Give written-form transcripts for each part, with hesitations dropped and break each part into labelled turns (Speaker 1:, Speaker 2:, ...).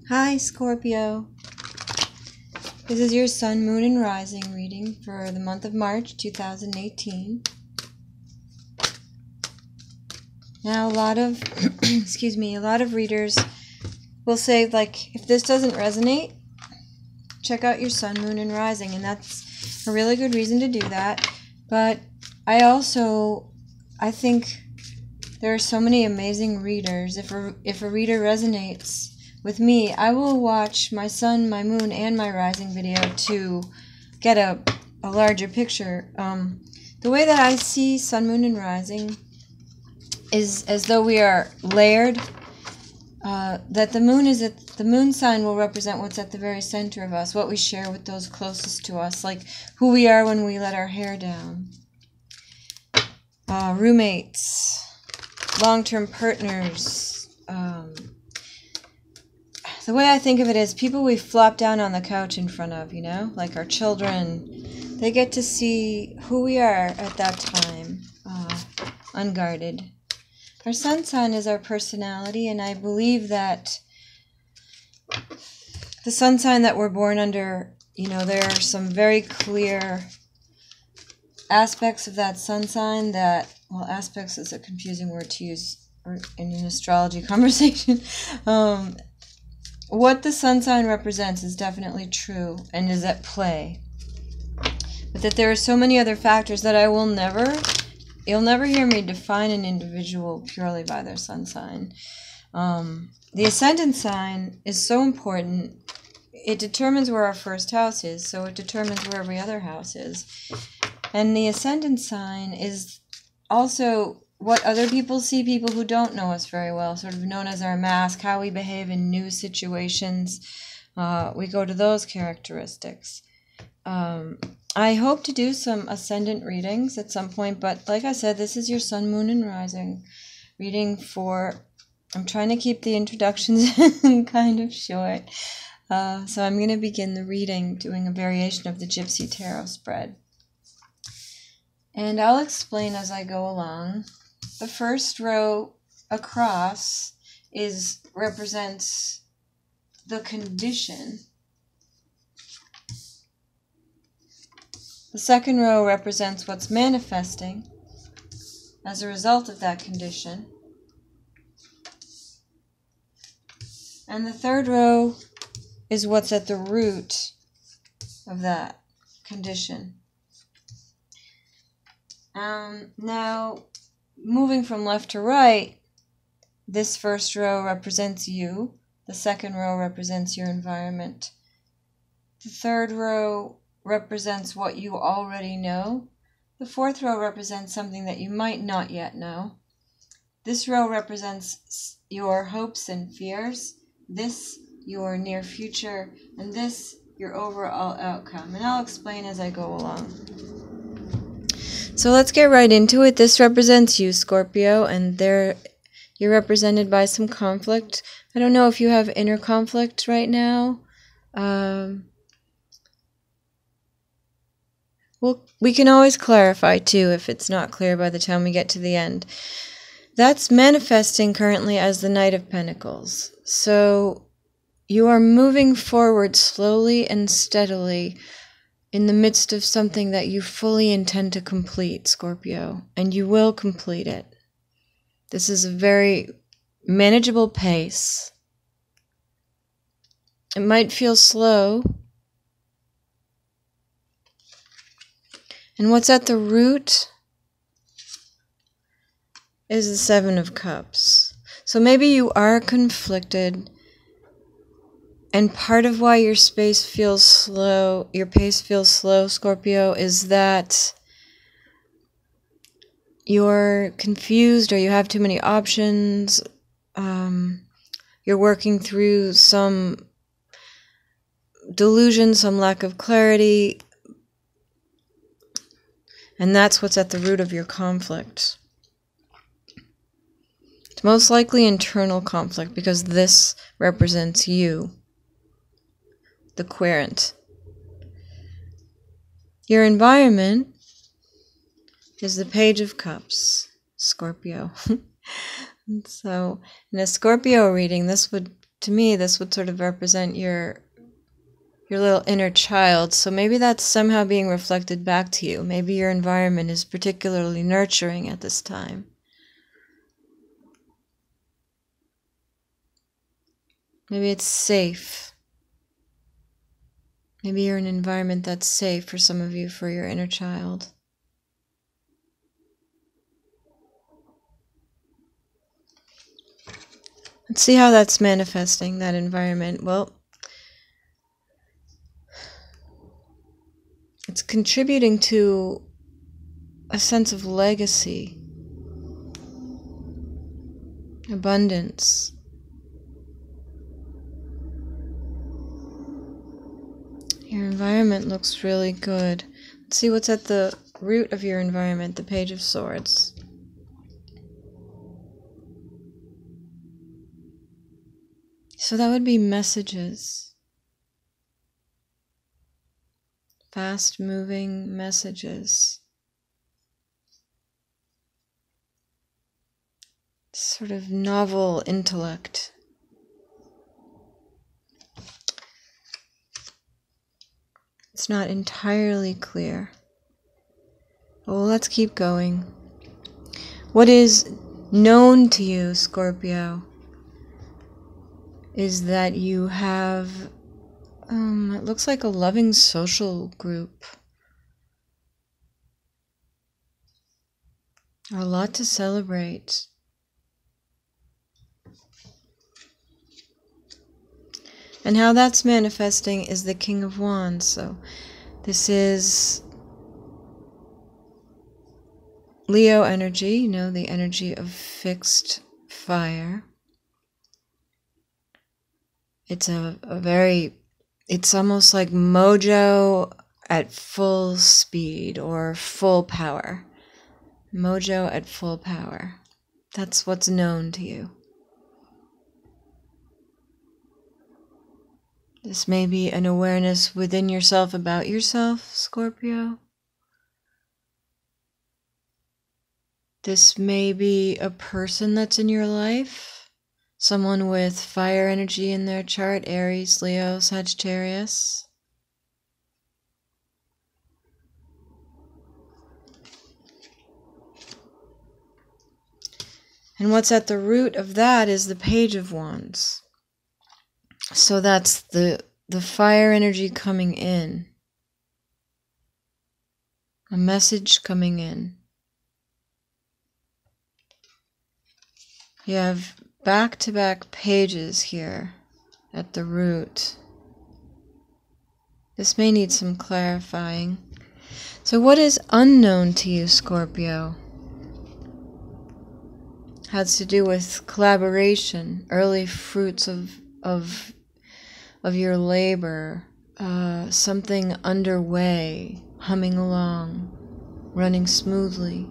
Speaker 1: Hi, Scorpio. This is your Sun, Moon, and Rising reading for the month of March 2018. Now, a lot of, a lot of readers will say, like, if this doesn't resonate, check out your Sun, Moon, and Rising, and that's a really good reason to do that. But I think there are so many amazing readers. If a reader resonates with me, I will watch my Sun, my Moon, and my Rising video to get a larger picture. The way that I see Sun, Moon, and Rising is as though we are layered. That the moon sign will represent what's at the very center of us, what we share with those closest to us, like who we are when we let our hair down. Roommates, long-term partners. The way I think of it is people we flop down on the couch in front of, like our children. They get to see who we are at that time, unguarded. Our sun sign is our personality, and I believe that the sun sign that we're born under, there are some very clear aspects of that sun sign that, well, aspects is a confusing word to use in an astrology conversation. What the sun sign represents is definitely true and is at play. But that there are so many other factors that you'll never hear me define an individual purely by their sun sign. The ascendant sign is so important. It determines where our first house is, so it determines where every other house is. And the ascendant sign is also what other people see, people who don't know us very well, sort of known as our mask, how we behave in new situations. We go to those characteristics. I hope to do some ascendant readings at some point, but like I said, this is your Sun, Moon, and Rising reading I'm trying to keep the introductions kind of short. So I'm going to begin the reading doing a variation of the Gypsy Tarot spread. And I'll explain as I go along. The first row across represents the condition. The second row represents what's manifesting as a result of that condition. And the third row is what's at the root of that condition. Now, moving from left to right, this first row represents you. The second row represents your environment. The third row represents what you already know. The fourth row represents something that you might not yet know. This row represents your hopes and fears. This, your near future. And this, your overall outcome. And I'll explain as I go along. So let's get right into it. This represents you, Scorpio, and you're represented by some conflict. I don't know if you have inner conflict right now. Well, we can always clarify, too, if it's not clear by the time we get to the end. That's manifesting currently as the Knight of Pentacles. So you are moving forward slowly and steadily in the midst of something that you fully intend to complete, Scorpio, and you will complete it. This is a very manageable pace. It might feel slow. And what's at the root is the Seven of Cups. So maybe you are conflicted, and part of why your pace feels slow, Scorpio, is that you're confused or you have too many options. You're working through some delusion, some lack of clarity. And that's what's at the root of your conflict. It's most likely internal conflict because this represents you, the querent. Your environment is the Page of Cups, Scorpio. So in a Scorpio reading, this would to me, this would sort of represent your little inner child. So maybe that's somehow being reflected back to you. Maybe your environment is particularly nurturing at this time. Maybe it's safe. Maybe you're in an environment that's safe for some of you, for your inner child. Let's see how that's manifesting, that environment. Well, it's contributing to a sense of legacy, abundance. Your environment looks really good. Let's see what's at the root of your environment, the Page of Swords. So that would be messages. Fast-moving messages. Sort of novel intellect. It's not entirely clear. Well, let's keep going. What is known to you, Scorpio, is that you have, it looks like a loving social group. A lot to celebrate. And how that's manifesting is the King of Wands. So this is Leo energy, you know, the energy of fixed fire. It's it's almost like mojo at full speed or full power. Mojo at full power. That's what's known to you. This may be an awareness within yourself about yourself, Scorpio. This may be a person that's in your life. Someone with fire energy in their chart, Aries, Leo, Sagittarius. And what's at the root of that is the Page of Wands. So that's the fire energy coming in. A message coming in. You have back-to-back pages here at the root. This may need some clarifying. So what is unknown to you, Scorpio? Has to do with collaboration, early fruits of your labor, something underway, humming along, running smoothly.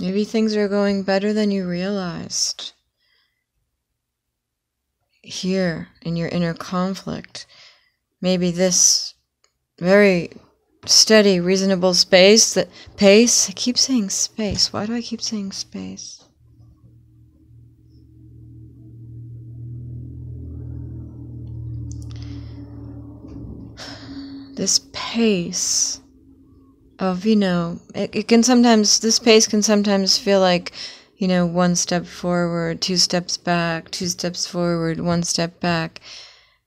Speaker 1: Maybe things are going better than you realized. Here, in your inner conflict, maybe this very steady, reasonable pace. I keep saying space. Why do I keep saying space? This pace of, this pace can sometimes feel like, one step forward, 2 steps back, 2 steps forward, 1 step back.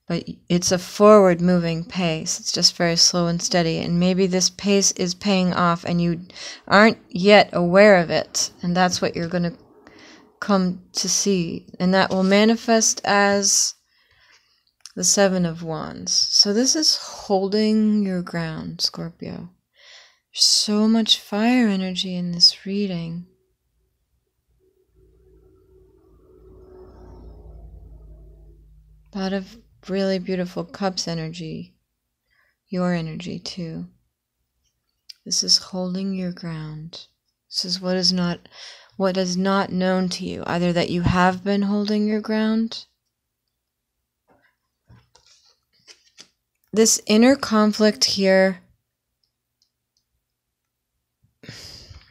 Speaker 1: But it's a forward-moving pace. It's just very slow and steady. And maybe this pace is paying off and you aren't yet aware of it. And that's what you're going to come to see. And that will manifest as the 7 of Wands. So this is holding your ground, Scorpio. There's so much fire energy in this reading. A lot of really beautiful Cups energy. Your energy too. This is holding your ground. This is what is not known to you. Either that you have been holding your ground, this inner conflict here,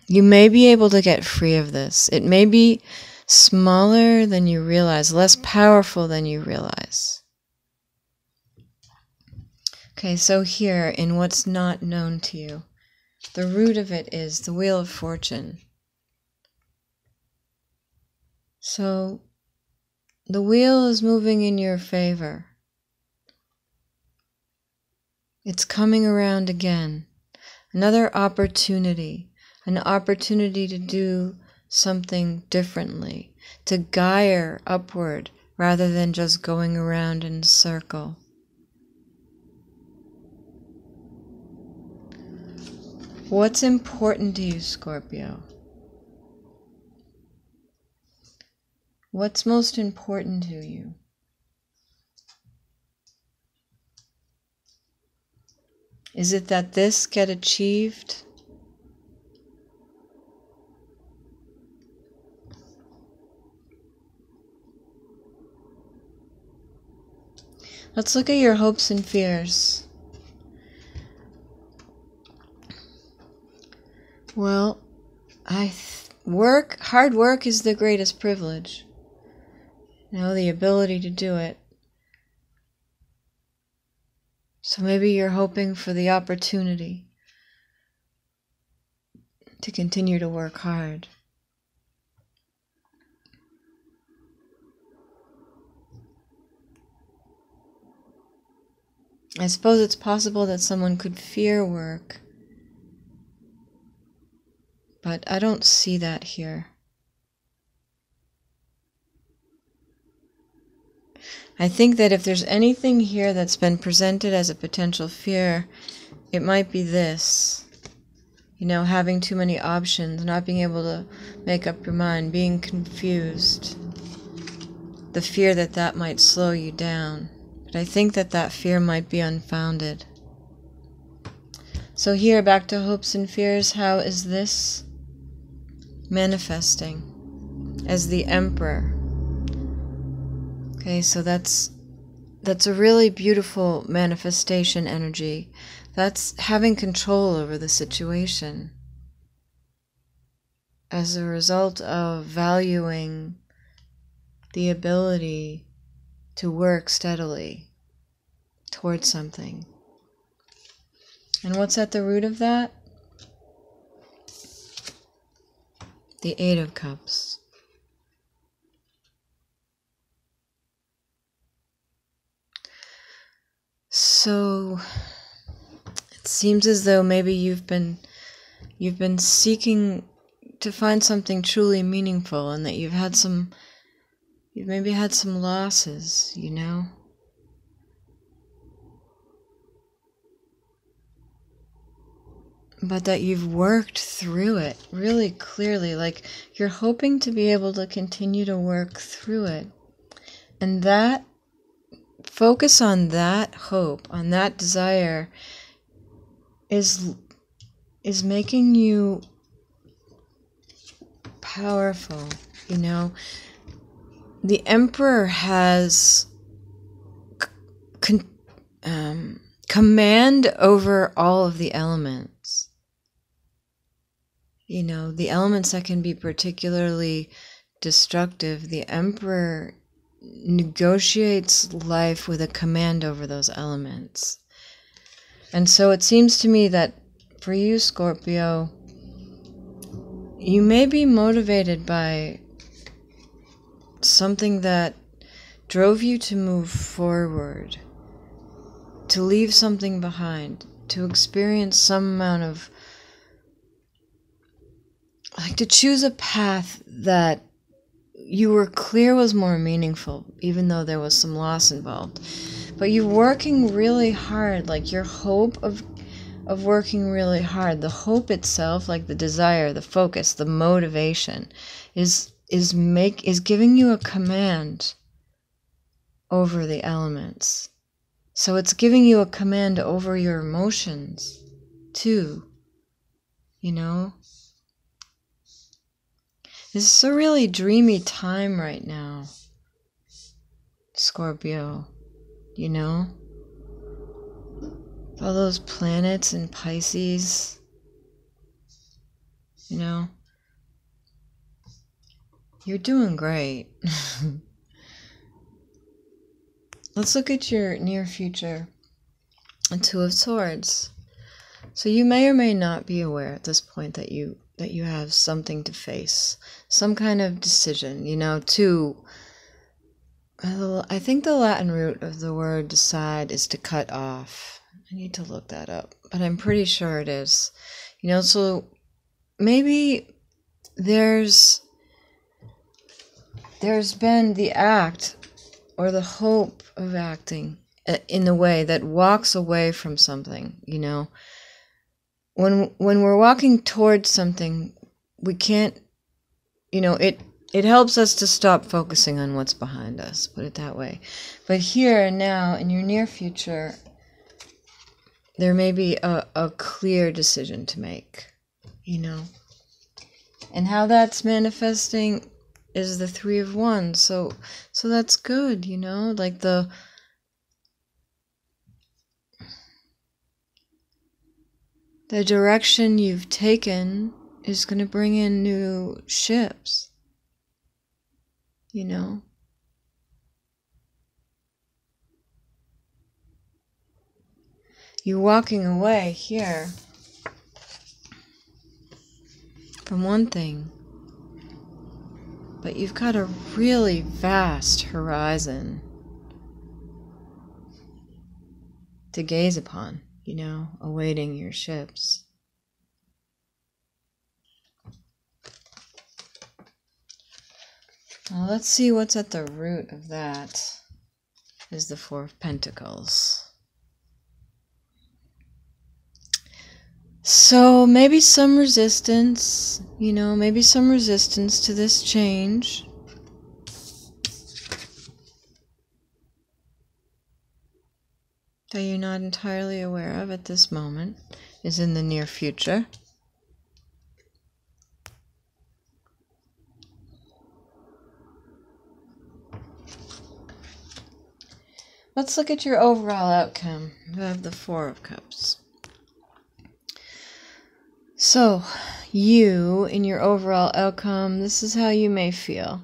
Speaker 1: you may be able to get free of this. It may be smaller than you realize, less powerful than you realize. Okay, so here, in what's not known to you, the root of it is the Wheel of Fortune. So, the wheel is moving in your favor. It's coming around again. Another opportunity. An opportunity to do something differently. To gyre upward rather than just going around in a circle. What's important to you, Scorpio? What's most important to you? Is it that this get achieved? Let's look at your hopes and fears. Well, hard work is the greatest privilege. The ability to do it. So maybe you're hoping for the opportunity to continue to work hard. I suppose it's possible that someone could fear work, but I don't see that here. I think that if there's anything here that's been presented as a potential fear, it might be this. Having too many options, not being able to make up your mind, being confused. The fear that might slow you down. But I think that fear might be unfounded. So here, back to hopes and fears, how is this manifesting as the Emperor? Okay, so that's a really beautiful manifestation energy. That's having control over the situation as a result of valuing the ability to work steadily towards something. And what's at the root of that? The Eight of Cups. So it seems as though maybe you've been seeking to find something truly meaningful, and that you've maybe had some losses, but that you've worked through it really clearly. Like, you're hoping to be able to continue to work through it. And that focus on that hope, on that desire, is making you powerful. The Emperor has command over all of the elements. The elements that can be particularly destructive, the Emperor negotiates life with a command over those elements. And so it seems to me that for you, Scorpio, you may be motivated by something that drove you to move forward, to leave something behind, to experience some amount of, to choose a path that you were clear was more meaningful, even though there was some loss involved. But you're working really hard, your hope of working really hard, the hope itself, the desire, the focus, the motivation, is giving you a command over the elements. So it's giving you a command over your emotions, too. This is a really dreamy time right now, Scorpio, All those planets in Pisces, you know, you're doing great. Let's look at your near future. A Two of Swords. So you may or may not be aware at this point that you have something to face, some kind of decision, you know, I think the Latin root of the word decide is to cut off. I need to look that up, but I'm pretty sure it is. You know, so maybe there's been the act or the hope of acting in the way that walks away from something, you know. When we're walking towards something, we can't, you know, it helps us to stop focusing on what's behind us, put it that way. But here and now, in your near future, there may be a clear decision to make, you know. And how that's manifesting is the Three of Wands. So that's good, you know, like the direction you've taken is going to bring in new ships, you know. You're walking away here from one thing, but you've got a really vast horizon to gaze upon, you know, awaiting your ships. Now let's see what's at the root of that. Is the Four of Pentacles. So maybe some resistance, you know, maybe some resistance to this change. That you're not entirely aware of at this moment is in the near future. Let's look at your overall outcome. You have the Four of Cups. So, you, in your overall outcome, this is how you may feel.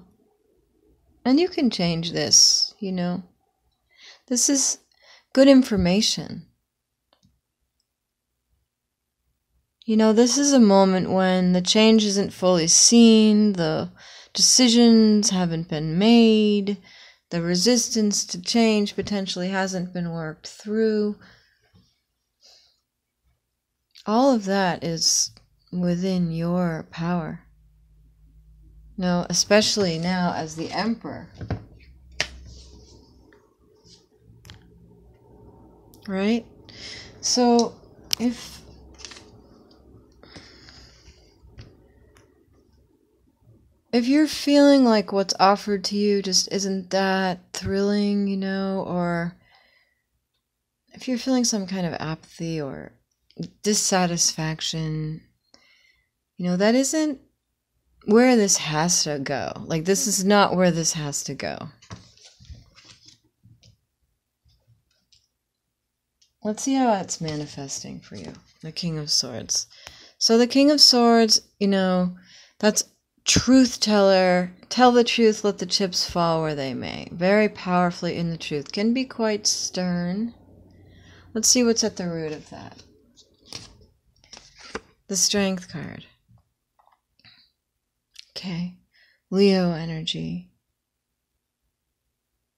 Speaker 1: And you can change this, you know. This is good information. You know, this is a moment when the change isn't fully seen, the decisions haven't been made, the resistance to change potentially hasn't been worked through. All of that is within your power. No, especially now as the Emperor. Right? So, if you're feeling like what's offered to you just isn't that thrilling, you know, or if you're feeling some kind of apathy or dissatisfaction, you know, that isn't where this has to go. Like, this is not where this has to go. Let's see how it's manifesting for you. The King of Swords. So the King of Swords, you know, that's truth teller. Tell the truth, let the chips fall where they may. Very powerfully in the truth. Can be quite stern. Let's see what's at the root of that. The Strength card. Okay. Leo energy.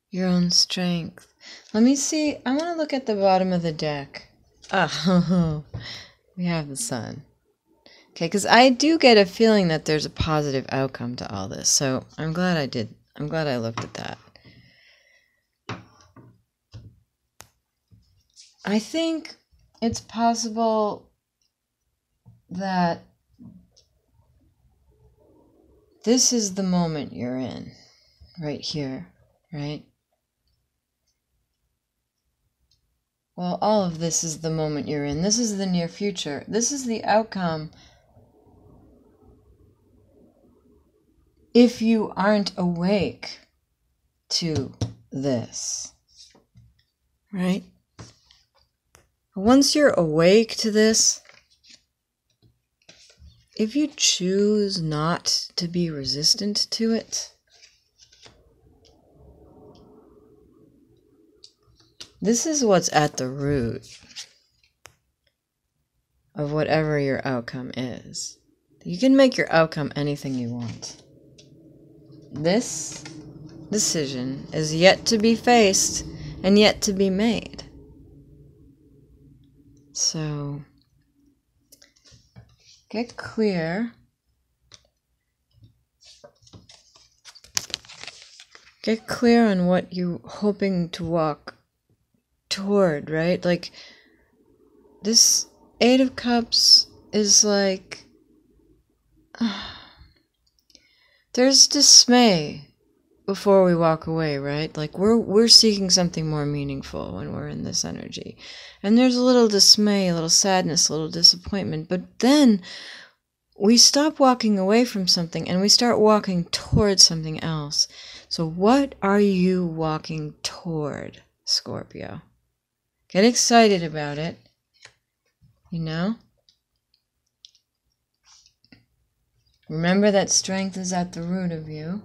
Speaker 1: Your own strength. Let me see. I want to look at the bottom of the deck. Oh, we have the Sun. Okay, because I do get a feeling that there's a positive outcome to all this. So I'm glad I did. I'm glad I looked at that. I think it's possible that this is the moment you're in. Right here. Right? Well, all of this is the moment you're in. This is the near future. This is the outcome. If you aren't awake to this, right? Once you're awake to this, if you choose not to be resistant to it, this is what's at the root of whatever your outcome is. You can make your outcome anything you want. This decision is yet to be faced and yet to be made. So, get clear. Get clear on what you're hoping to walk toward, right? Like, this Eight of Cups is like, there's dismay before we walk away, right? Like, we're seeking something more meaningful when we're in this energy. And there's a little dismay, a little sadness, a little disappointment. But then we stop walking away from something and we start walking towards something else. So what are you walking toward, Scorpio? Get excited about it, you know? Remember that strength is at the root of you.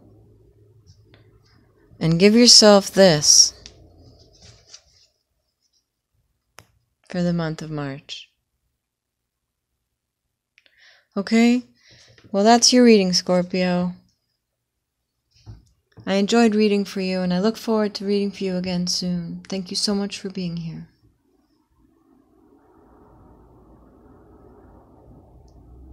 Speaker 1: And give yourself this for the month of March. Okay? Well, that's your reading, Scorpio. I enjoyed reading for you, and I look forward to reading for you again soon. Thank you so much for being here.